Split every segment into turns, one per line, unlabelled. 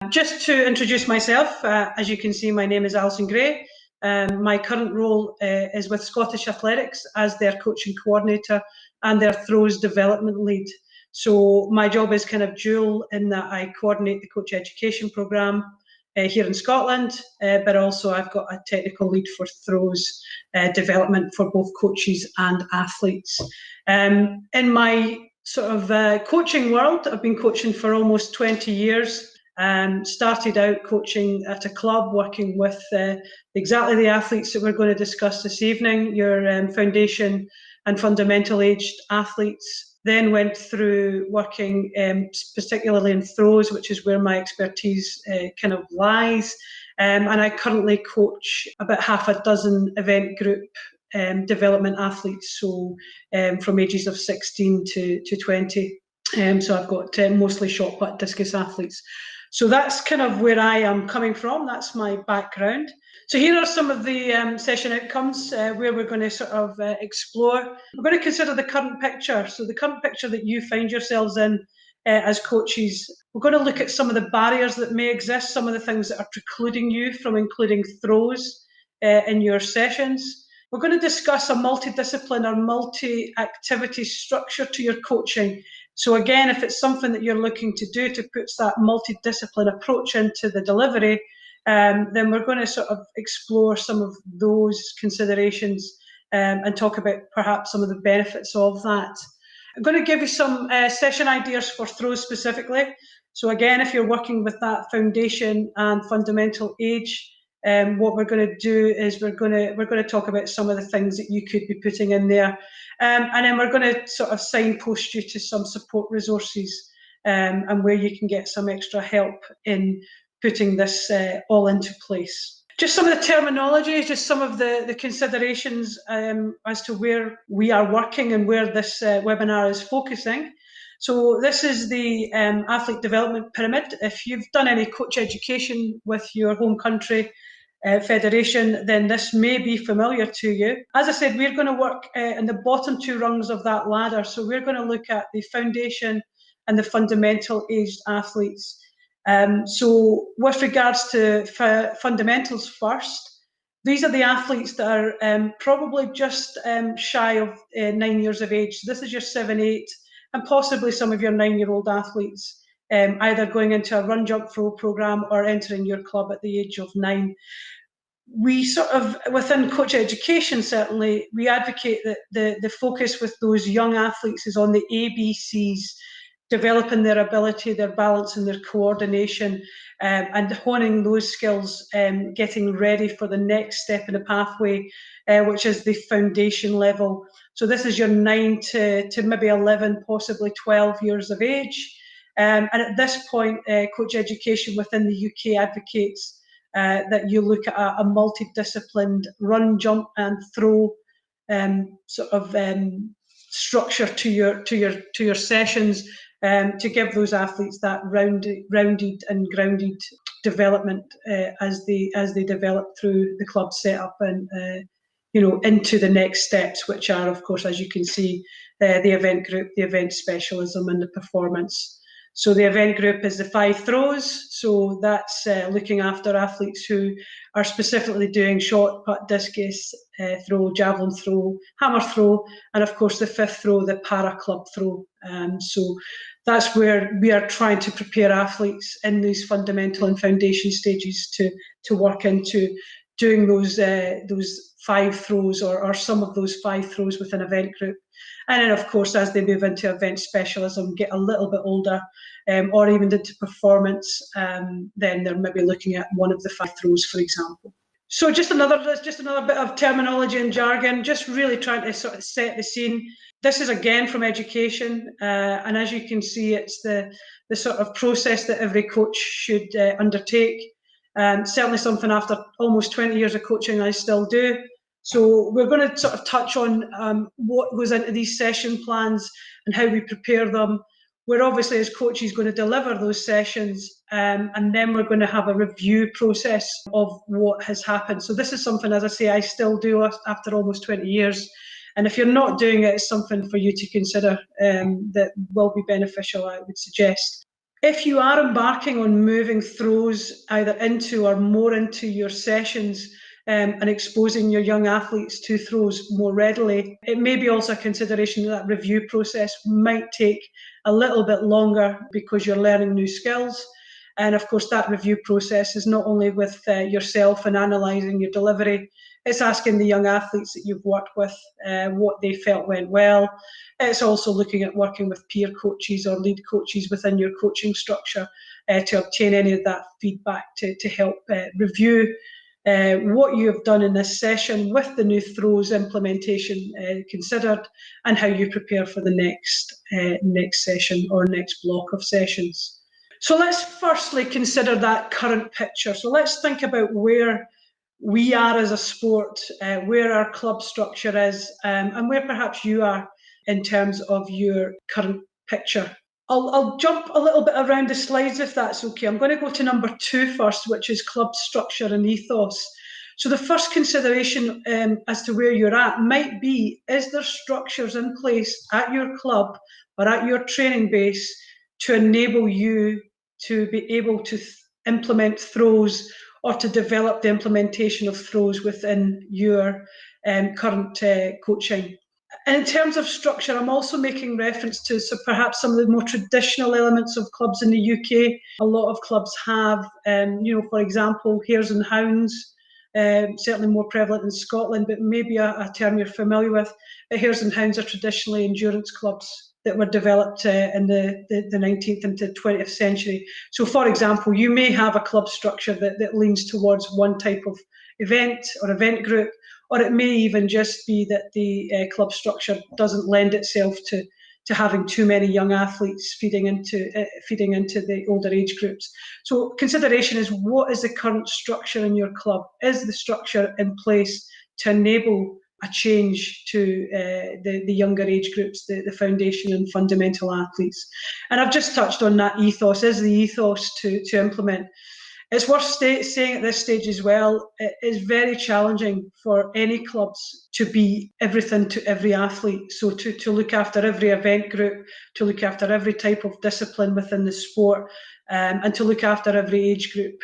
Just to introduce myself, as you can see, my name is Alison Gray. My current role is with Scottish Athletics as their coaching coordinator and their throws development lead. So my job is kind of dual in that I coordinate the coach education programme here in Scotland, but also I've got a technical lead for throws development for both coaches and athletes. In my sort of coaching world, I've been coaching for almost 20 years. Started out coaching at a club, working with exactly the athletes that we're going to discuss this evening, your foundation and fundamental aged athletes. Then went through working particularly in throws, which is where my expertise kind of lies. And I currently coach about half a dozen event group development athletes, so from ages of 16 to 20. So I've got mostly shot put discus athletes. So that's kind of where I am coming from. That's my background. So here are some of the session outcomes where we're going to sort of explore. We're going to consider the current picture. So the current picture that you find yourselves in as coaches. We're going to look at some of the barriers that may exist, some of the things that are precluding you from including throws in your sessions. We're going to discuss a multidiscipline or multi-activity structure to your coaching. So again, if it's something that you're looking to do to put that multidiscipline approach into the delivery, then we're going to sort of explore some of those considerations and talk about perhaps some of the benefits of that. I'm going to give you some session ideas for throws specifically. So again, if you're working with that foundation and fundamental age, what we're going to do is we're going to talk about some of the things that you could be putting in there, and then we're going to sort of signpost you to some support resources and where you can get some extra help in putting this all into place. Just some of the terminology, just some of the considerations as to where we are working and where this webinar is focusing. So this is the athlete development pyramid. If you've done any coach education with your home country federation, then this may be familiar to you. As I said, we're going to work in the bottom two rungs of that ladder. So we're going to look at the foundation and the fundamental aged athletes. So with regards to fundamentals first, these are the athletes that are probably just shy of 9 years of age. So this is your 7, 8, and possibly some of your 9-year-old athletes, either going into a run, jump, throw program or entering your club at the age of 9. We sort of, within coach education, certainly, we advocate that the focus with those young athletes is on the ABCs, developing their ability, their balance and their coordination, and honing those skills, getting ready for the next step in the pathway, which is the foundation level. So this is your 9 to maybe 11, possibly 12 years of age. And at this point, coach education within the UK advocates that you look at a multidisciplined run, jump and throw sort of structure to your sessions, to give those athletes that rounded and grounded development as they develop through the club setup and into the next steps, which are, of course, as you can see, the event group, the event specialism and the performance. So the event group is the 5 throws. So that's looking after athletes who are specifically doing shot, put, discus, throw, javelin throw, hammer throw, and of course the 5th throw, the para club throw. So that's where we are trying to prepare athletes in these fundamental and foundation stages to work into doing those 5 throws or some of those 5 throws within event group. And then, of course, as they move into event specialism, get a little bit older, or even into performance, then they're maybe looking at one of the 5 throws, for example. So just another bit of terminology and jargon, just really trying to sort of set the scene. This is again from education, and as you can see, it's the sort of process that every coach should undertake. Certainly something after almost 20 years of coaching I still do. So we're going to sort of touch on what goes into these session plans and how we prepare them. We're obviously, as coaches, going to deliver those sessions, and then we're going to have a review process of what has happened. So this is something, as I say, I still do after almost 20 years. And if you're not doing it, it's something for you to consider that will be beneficial, I would suggest. If you are embarking on moving throws either into or more into your sessions and exposing your young athletes to throws more readily, it may be also a consideration that review process might take a little bit longer because you're learning new skills. And of course, that review process is not only with yourself and analysing your delivery, it's asking the young athletes that you've worked with what they felt went well. It's also looking at working with peer coaches or lead coaches within your coaching structure to obtain any of that feedback to help review what you have done in this session with the new throws implementation considered, and how you prepare for the next session or next block of sessions. So let's firstly consider that current picture. So let's think about where we are as a sport, where our club structure is, and where perhaps you are in terms of your current picture. I'll jump a little bit around the slides if that's okay. I'm going to go to number 2 first, which is club structure and ethos. So the first consideration as to where you're at might be, is there structures in place at your club or at your training base to enable you to be able to implement throws or to develop the implementation of throws within your current coaching. And in terms of structure, I'm also making reference to perhaps some of the more traditional elements of clubs in the UK. A lot of clubs have, for example, Hares and Hounds, certainly more prevalent in Scotland, but maybe a term you're familiar with. Hares and Hounds are traditionally endurance clubs that were developed in the 19th into 20th century. So, for example, you may have a club structure that leans towards one type of event or event group, or it may even just be that the club structure doesn't lend itself to having too many young athletes feeding into the older age groups. So consideration is, what is the current structure in your club? Is the structure in place to enable a change to the younger age groups, the foundation and fundamental athletes? And I've just touched on that ethos. Is the ethos to implement? It's worth saying at this stage as well, it is very challenging for any clubs to be everything to every athlete. So to look after every event group, to look after every type of discipline within the sport, and to look after every age group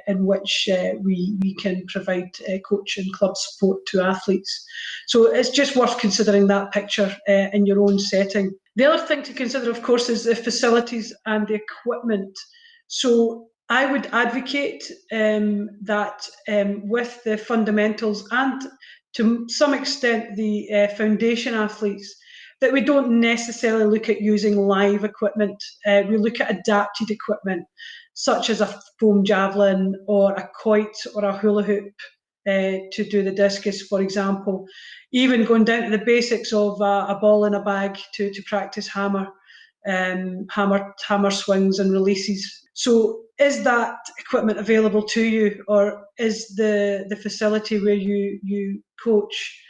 in which we can provide coach and club support to athletes. So it's just worth considering that picture in your own setting. The other thing to consider, of course, is the facilities and the equipment. So I would advocate that with the fundamentals and to some extent the foundation athletes, that we don't necessarily look at using live equipment. We look at adapted equipment, such as a foam javelin or a quoit or a hula hoop to do the discus, for example. Even going down to the basics of a ball in a bag to practice hammer swings and releases. So is that equipment available to you, or is the facility where you coach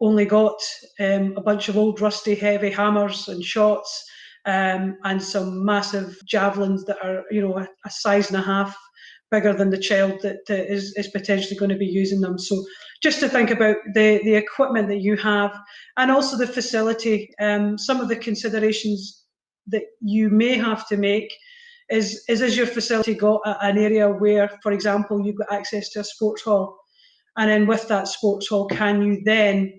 only got a bunch of old rusty heavy hammers and shots and some massive javelins that are a size and a half bigger than the child that is potentially going to be using them? So just to think about the equipment that you have, and also the facility. Some of the considerations that you may have to make is your facility got an area where, for example, you've got access to a sports hall, and then with that sports hall, can you then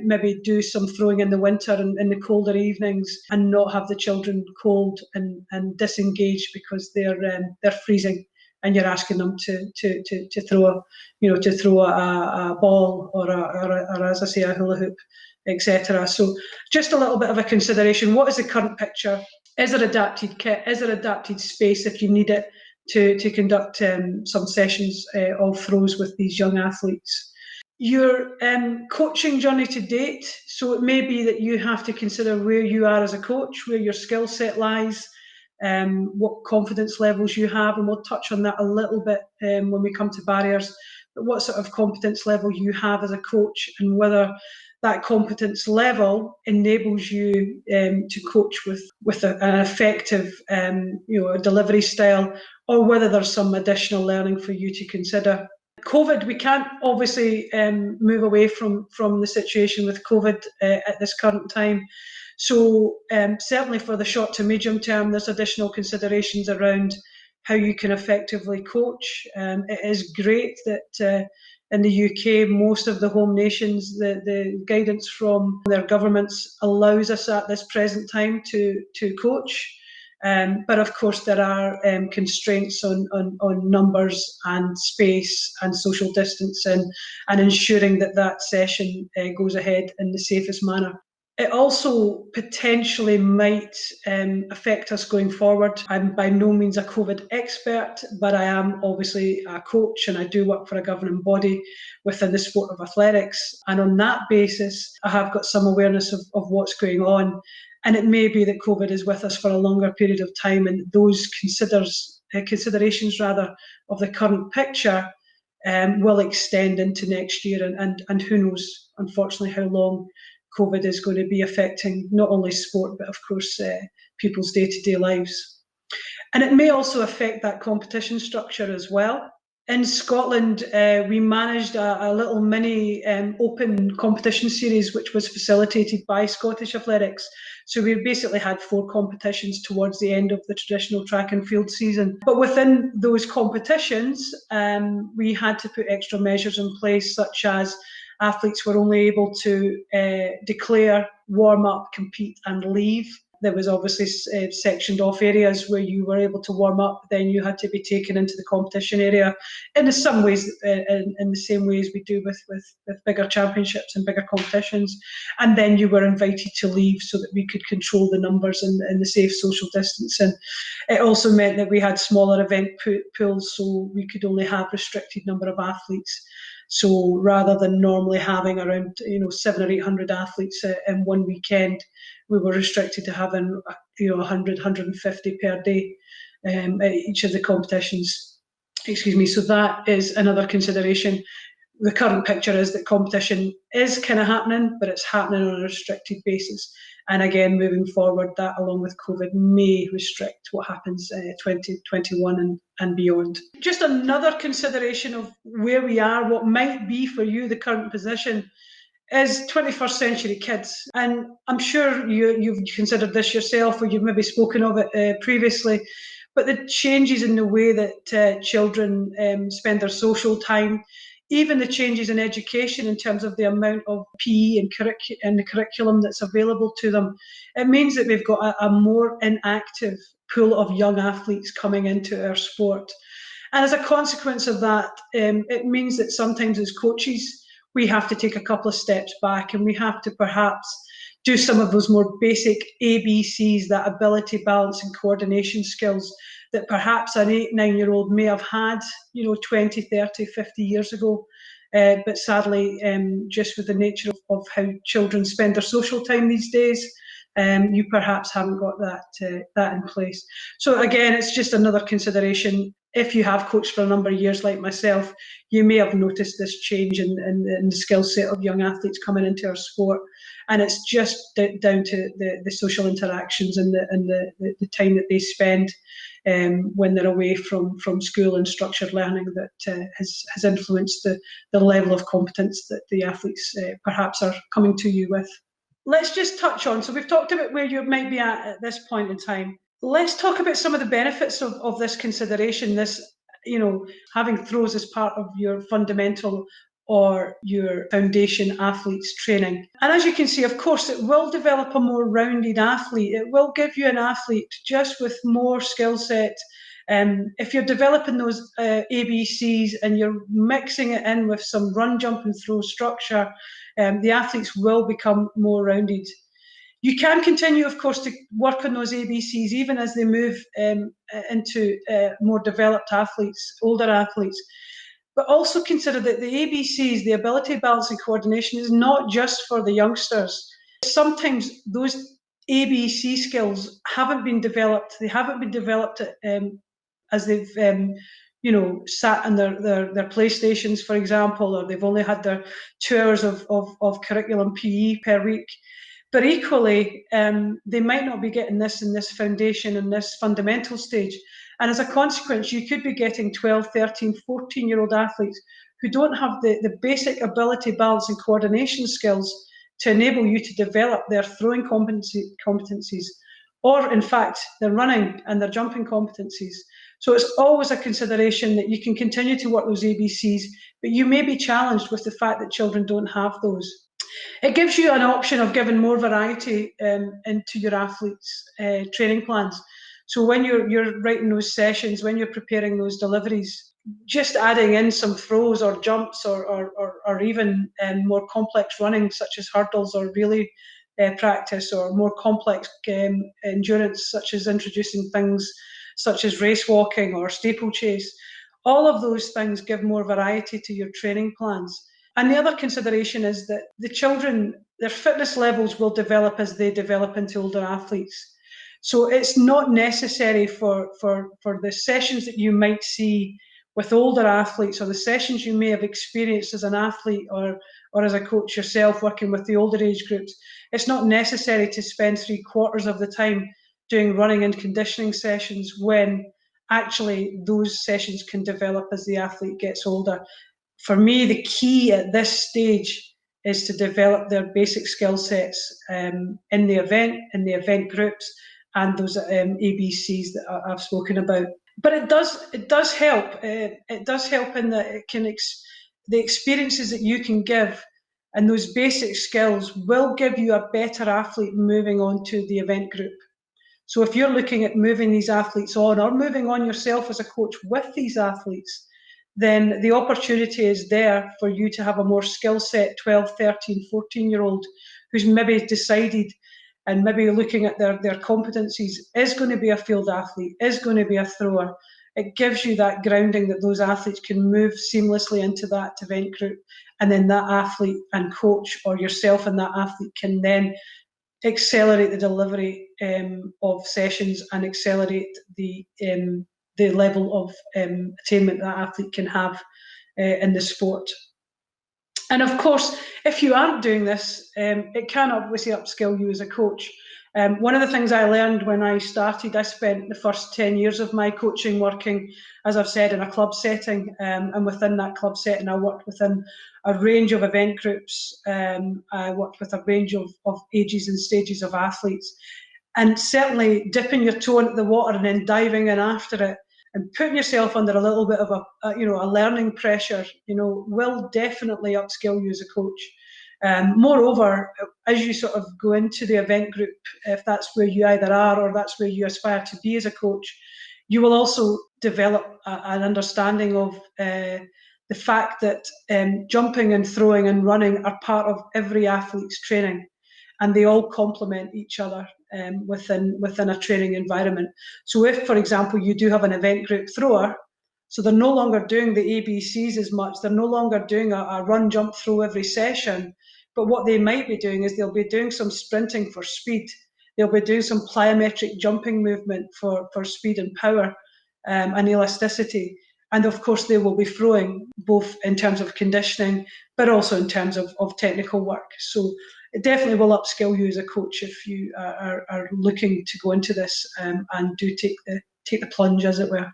maybe do some throwing in the winter and in the colder evenings, and not have the children cold and disengaged because they're freezing, and you're asking them to throw a ball or as I say, a hula hoop, etc. So just a little bit of a consideration. What is the current picture? Is there adapted kit? Is there adapted space if you need it to conduct some sessions of throws with these young athletes? Your coaching journey to date, so it may be that you have to consider where you are as a coach, where your skill set lies, what confidence levels you have, and we'll touch on that a little bit when we come to barriers, but what sort of competence level you have as a coach, and whether that competence level enables you to coach with an effective delivery style, or whether there's some additional learning for you to consider. COVID, we can't obviously move away from the situation with COVID at this current time. So certainly for the short to medium term, there's additional considerations around how you can effectively coach. It is great that in the UK, most of the home nations, the guidance from their governments allows us at this present time to coach. But of course, there are constraints on numbers and space and social distancing and ensuring that that session goes ahead in the safest manner. It also potentially might affect us going forward. I'm by no means a COVID expert, but I am obviously a coach and I do work for a governing body within the sport of athletics. And on that basis, I have got some awareness of what's going on. And it may be that COVID is with us for a longer period of time, and those considerations of the current picture will extend into next year, and who knows, unfortunately, how long COVID is going to be affecting not only sport, but of course people's day-to-day lives. And it may also affect that competition structure as well. In Scotland, we managed a little mini open competition series, which was facilitated by Scottish Athletics. So we basically had 4 competitions towards the end of the traditional track and field season. But within those competitions, we had to put extra measures in place, such as athletes were only able to declare, warm up, compete and leave. There was obviously sectioned off areas where you were able to warm up, then you had to be taken into the competition area in some ways, in the same way as we do with bigger championships and bigger competitions. And then you were invited to leave so that we could control the numbers and the safe social distancing. It also meant that we had smaller event pools, so we could only have restricted number of athletes. So rather than normally having around 700 or 800 athletes in one weekend, we were restricted to having 100, 150 per day at each of the competitions. Excuse me. So that is another consideration. The current picture is that competition is kind of happening, but it's happening on a restricted basis. And again, moving forward, that along with COVID may restrict what happens 2021 and beyond. Just another consideration of where we are, what might be for you the current position, is 21st century kids. And I'm sure you've considered this yourself, or you've maybe spoken of it previously, but the changes in the way that children spend their social time, even the changes in education in terms of the amount of PE and the curriculum that's available to them, it means that we've got a more inactive pool of young athletes coming into our sport. And as a consequence of that, it means that sometimes as coaches, we have to take a couple of steps back and we have to perhaps do some of those more basic ABCs, that ability, balance and coordination skills that perhaps an 8, 9-year-old may have had, 20, 30, 50 years ago. But sadly, just with the nature of how children spend their social time these days, you perhaps haven't got that in place. So again, it's just another consideration. If you have coached for a number of years like myself, you may have noticed this change in the skill set of young athletes coming into our sport. And it's just down to the social interactions and the time that they spend when they're away from school and structured learning that has influenced the level of competence that the athletes perhaps are coming to you with. Let's just touch on, so we've talked about where you might be at this point in time. Let's talk about some of the benefits of this consideration, having throws as part of your fundamental or your foundation athletes training. And as you can see, of course, it will develop a more rounded athlete. It will give you an athlete just with more skill set. If you're developing those ABCs and you're mixing it in with some run, jump and throw structure, the athletes will become more rounded. You can continue, of course, to work on those ABCs even as they move into more developed athletes, older athletes. But also consider that the ABCs, the ability, balance and coordination, is not just for the youngsters. Sometimes those ABC skills haven't been developed. They haven't been developed as they've sat on their PlayStations, for example, or they've only had their 2 hours of curriculum PE per week. But equally, they might not be getting this in this foundation and this fundamental stage. And as a consequence, you could be getting 12, 13, 14-year-old athletes who don't have the basic ability, balance and coordination skills to enable you to develop their throwing competencies, or in fact, their running and their jumping competencies. So it's always a consideration that you can continue to work those ABCs, but you may be challenged with the fact that children don't have those. It gives you an option of giving more variety into your athletes' training plans. So when you're writing those sessions, when you're preparing those deliveries, just adding in some throws or jumps or even more complex running, such as hurdles or relay practice, or more complex endurance, such as introducing things such as race walking or steeplechase. All of those things give more variety to your training plans. And the other consideration is that the children, their fitness levels will develop as they develop into older athletes. So it's not necessary for the sessions that you might see with older athletes, or the sessions you may have experienced as an athlete or as a coach yourself working with the older age groups. It's not necessary to spend 3/4 of the time doing running and conditioning sessions, when actually those sessions can develop as the athlete gets older. For me, the key at this stage is to develop their basic skill sets in the event groups, and those ABCs that I've spoken about. But it does help. It does help in that it can the experiences that you can give, and those basic skills will give you a better athlete moving on to the event group. So if you're looking at moving these athletes on, or moving on yourself as a coach with these athletes, then the opportunity is there for you to have a more skill set 12, 13, 14-year-old who's maybe decided, and maybe looking at their competencies, is going to be a field athlete, is going to be a thrower. It gives you that grounding that those athletes can move seamlessly into that event group, and then that athlete and coach, or yourself and that athlete, can then accelerate the delivery of sessions and accelerate the level of attainment that athlete can have in the sport. And of course, if you aren't doing this, it can obviously upskill you as a coach. One of the things I learned when I started, I spent the first 10 years of my coaching working, as I've said, in a club setting, and within that club setting I worked within a range of event groups. I worked with a range of ages and stages of athletes, and certainly dipping your toe into the water and then diving in after it and putting yourself under a little bit of a learning pressure, will definitely upskill you as a coach. Moreover, as you sort of go into the event group, if that's where you either are or that's where you aspire to be as a coach, you will also develop an understanding of the fact that jumping and throwing and running are part of every athlete's training, and they all complement each other within a training environment. So if, for example, you do have an event group thrower, so they're no longer doing the ABCs as much, they're no longer doing a run, jump, throw every session, but what they might be doing is they'll be doing some sprinting for speed, they'll be doing some plyometric jumping movement for speed and power and elasticity. And of course, they will be throwing, both in terms of conditioning, but also in terms of technical work. So it definitely will upskill you as a coach if you are looking to go into this and do take the plunge, as it were.